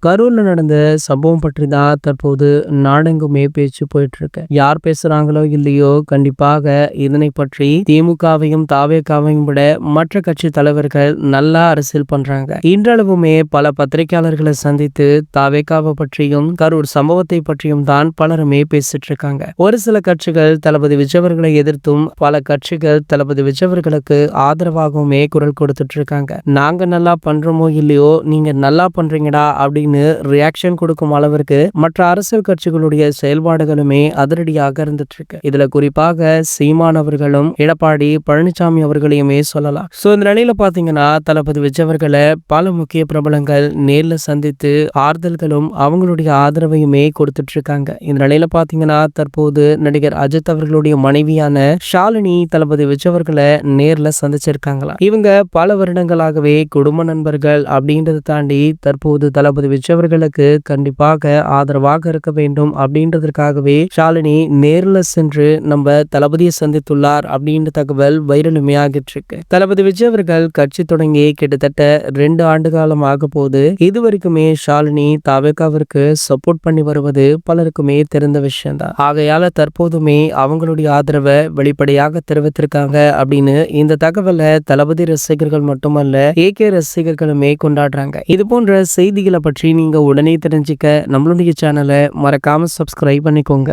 கரூர்ல நடந்த சம்பவம் பற்றி தான் தற்போது நாடெங்குமே பேச்சு போயிட்டு இருக்கு. யார் பேசுறாங்களோ இல்லையோ, கண்டிப்பாக இதனை பற்றி திமுகவையும் தாவேகாவையும் விட மற்ற கட்சி தலைவர்கள் நல்லா அரசியல் பண்றாங்க. இன்றளவுமே பல பத்திரிகையாளர்களை சந்தித்து தாவேகாவை பற்றியும் கரூர் சம்பவத்தை பற்றியும் தான் பலருமே பேசிட்டு இருக்காங்க. ஒரு சில கட்சிகள் தளபதி விஜயவர்களை எதிர்த்தும், பல கட்சிகள் தளபதி விஜயவர்களுக்கு ஆதரவாகவுமே குரல் கொடுத்துட்டு இருக்காங்க. நாங்க நல்லா பண்றோமோ இல்லையோ, நீங்க நல்லா பண்றீங்கடா அப்படின்னு ரியாக்ஷன் கொடுக்கும் அளவிற்கு மற்ற அரசியல் கட்சிகளுடைய செயல்பாடுகளுமே அதிரடியாக இருந்துட்டு இருக்கு. இதுல குறிப்பாக சீமான் அவர்களும் எடப்பாடி பழனிசாமி அவர்களையுமே சொல்லலாம். சோ இந்த நிலையில பாத்தீங்கன்னா தளபதி விஜய் அவர்களை பல முக்கிய பிரபலங்கள் நேர்ல சந்தித்து ஆறுதல்களும் அவங்களுடைய ஆதரவையுமே கொடுத்துட்டு இருக்காங்க. இந்த நிலையில பாத்தீங்கன்னா தற்போது நடிகர் அஜித் அவர்களுடைய மனைவியான ஷாலினி தளபதி விஜய் அவர்களை நேர்ல சந்திச்சிருக்காங்களா. இவங்க பல வருடங்களாகவே குடும்ப நண்பர்கள் அப்படின்றத தாண்டி தற்போது தளபதி விஜய் அவர்களுக்கு கண்டிப்பாக ஆதரவாக இருக்க வேண்டும் அப்படின்றதற்காகவே ஷாலினி நேர்ல சென்று நம்ம தளபதியை சந்தித்துள்ளார் அப்படின்ற தகவல் வைரலுமே ஆகிட்டு இருக்கு. தளபதி விஜய் அவர்கள் கட்சி தொடங்கி கிட்டத்தட்ட 2 ஆண்டு காலம் ஆக போது இதுவரைக்குமே ஷாலினி தாவேகாவிற்கு சப்போர்ட் பண்ணி வருவது பலருக்குமே தெரிந்த விஷயம் தான். ஆகையால தற்போதுமே அவங்களுடைய ஆதரவை வெளிப்படையாக தெரிவித்திருக்காங்க அப்படின்னு இந்த தகவலை தளபதி ரசிகர்கள் மட்டுமல்ல ஏகே ரசிகர்களுமே கொண்டாடுறாங்க. இது போன்ற செய்திகளை பற்றி நீங்க உடனே தெரிஞ்சுக்க நம்மளுடைய சேனலை மறக்காம சப்ஸ்கிரைப் பண்ணிக்கோங்க.